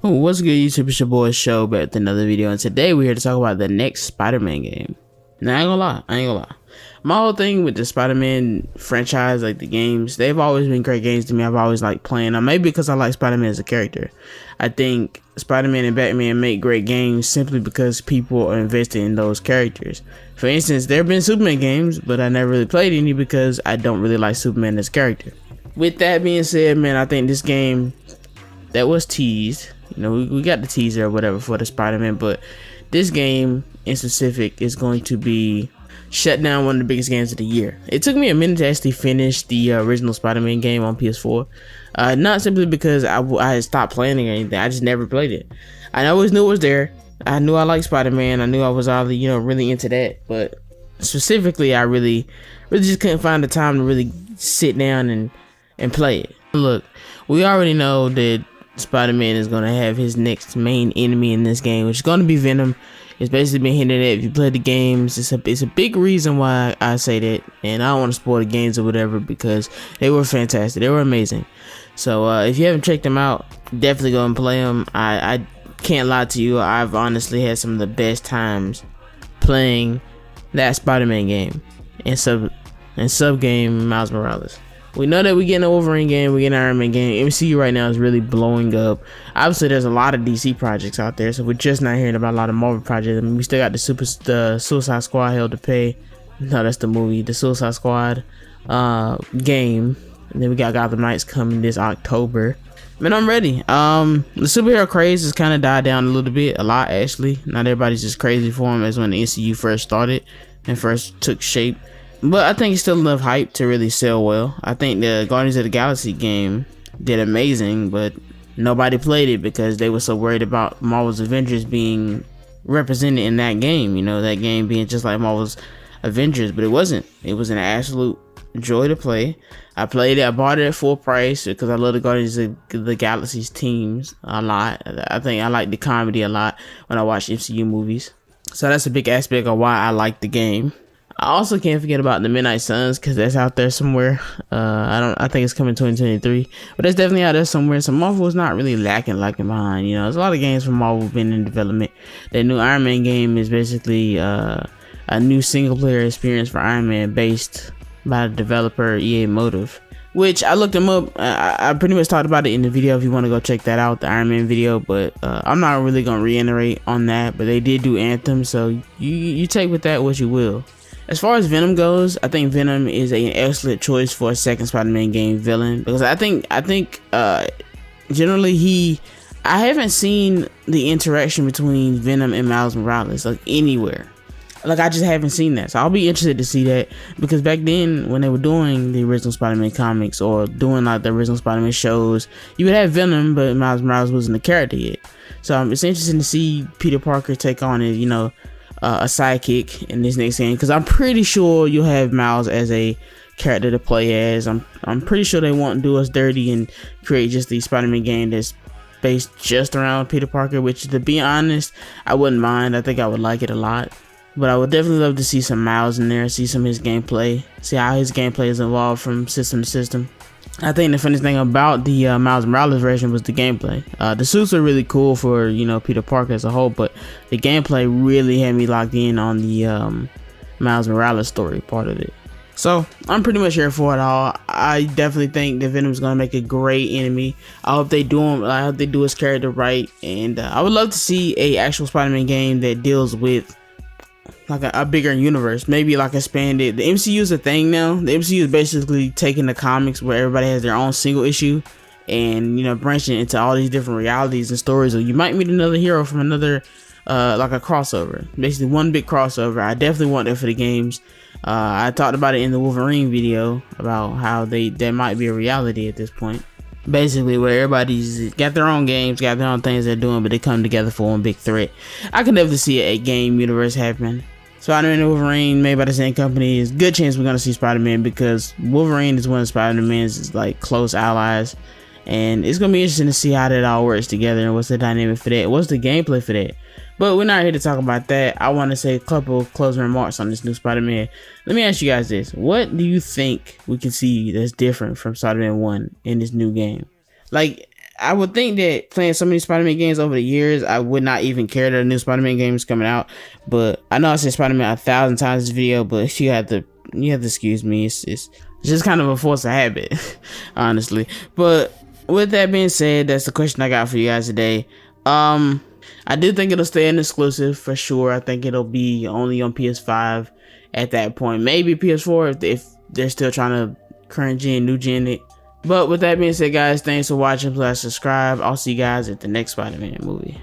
Oh, what's good, YouTube? It's your boy Show back with another video, and today we're here to talk about the next Spider-Man game. Now, I ain't gonna lie. My whole thing with the Spider-Man franchise, like the games, they've always been great games to me. I've always liked playing them, maybe because I like Spider-Man as a character. I think Spider-Man and Batman make great games simply because people are invested in those characters. For instance, there have been Superman games, but I never really played any because I don't really like Superman as a character. With that being said, man, I think this game that was teased, you know, we got the teaser or whatever for the Spider-Man, but this game in specific is going to be shut down one of the biggest games of the year. It took me a minute to actually finish the original Spider-Man game on PS4. Not simply because I had stopped playing it or anything. I just never played it. I always knew it was there. I knew I liked Spider-Man. I knew I was really into that. But specifically, I really just couldn't find the time to really sit down and play it. Look, we already know that Spider-Man is going to have his next main enemy in this game, which is going to be Venom. It's basically been hinted at. If you play the games, it's a big reason why I say that, and I don't want to spoil the games or whatever because they were fantastic. They were amazing. So if you haven't checked them out, definitely go and play them. I can't lie to you. I've honestly had some of the best times playing that Spider-Man game and sub game Miles Morales. We know that we're getting an Wolverine game, we're getting an Iron Man game. MCU right now is really blowing up. Obviously, there's a lot of DC projects out there, so we're just not hearing about a lot of Marvel projects. I mean, we still got the Suicide Squad hell to pay. No, that's the movie. The Suicide Squad game. And then we got Gotham Knights coming this October. Man, I'm ready. The superhero craze has kind of died down a little bit, a lot actually. Not everybody's just crazy for him as when the MCU first started and first took shape. But I think it's still enough hype to really sell well. I think the Guardians of the Galaxy game did amazing, but nobody played it because they were so worried about Marvel's Avengers being represented in that game. You know, that game being just like Marvel's Avengers, but it wasn't. It was an absolute joy to play. I played it. I bought it at full price because I love the Guardians of the Galaxy's teams a lot. I think I like the comedy a lot when I watch MCU movies. So that's a big aspect of why I like the game. I also can't forget about the Midnight Suns because that's out there somewhere. I think it's coming 2023, but it's definitely out there somewhere. So Marvel is not really lacking behind. You know, there's a lot of games from Marvel been in development. That new Iron Man game is basically a new single player experience for Iron Man based by the developer EA Motive, which I looked them up. I pretty much talked about it in the video if you want to go check that out, the Iron Man video, but I'm not really going to reiterate on that. But they did do Anthem, so you take with that what you will. As far as Venom goes, I think Venom is an excellent choice for a second Spider-Man game villain because I think generally I haven't seen the interaction between Venom and Miles Morales anywhere. I just haven't seen that, so I'll be interested to see that because back then when they were doing the original Spider-Man comics or doing the original Spider-Man shows, you would have Venom, but Miles Morales wasn't the character yet. So it's interesting to see Peter Parker take on it, a sidekick in this next game because I'm pretty sure you'll have Miles as a character to play as. I'm pretty sure they won't do us dirty and create just the Spider-Man game that's based just around Peter Parker, which to be honest, I wouldn't mind. I think I would like it a lot. But I would definitely love to see some Miles in there, see some of his gameplay, see how his gameplay is evolved from system to system. I think the funniest thing about the Miles Morales version was the gameplay. The suits are really cool for Peter Parker as a whole, but the gameplay really had me locked in on the Miles Morales story part of it. So I'm pretty much here for it all. I definitely think that Venom's gonna make a great enemy. I hope they do him. I hope they do his character right, and I would love to see a actual Spider-Man game that deals with a bigger universe, maybe expanded. The MCU is a thing now. The MCU is basically taking the comics where everybody has their own single issue and branching into all these different realities and stories, or you might meet another hero from another a crossover, basically one big crossover. I definitely want that for the games. I talked about it in the Wolverine video about how there might be a reality at this point, basically where everybody's got their own games, got their own things they're doing, but they come together for one big threat. I can definitely see a game universe happening. Spider-Man and Wolverine made by the same company. Is a good chance we're gonna see Spider-Man because Wolverine is one of Spider-Man's close allies, and it's gonna be interesting to see how that all works together and what's the dynamic for that, what's the gameplay for that. But we're not here to talk about that. I want to say a couple closing remarks on this new Spider-Man. Let me ask you guys this: what do you think we can see that's different from Spider-Man 1 in this new game? I would think that playing so many Spider-Man games over the years, I would not even care that a new Spider-Man game is coming out. But I know I said Spider-Man 1,000 times this video, but you have to excuse me. It's just kind of a force of habit, honestly. But with that being said, that's the question I got for you guys today. I do think it'll stay an exclusive for sure. I think it'll be only on PS5 at that point. Maybe PS4 if they're still trying to current gen, new gen it. But with that being said, guys, thanks for watching. Please subscribe. I'll see you guys at the next Spider-Man movie.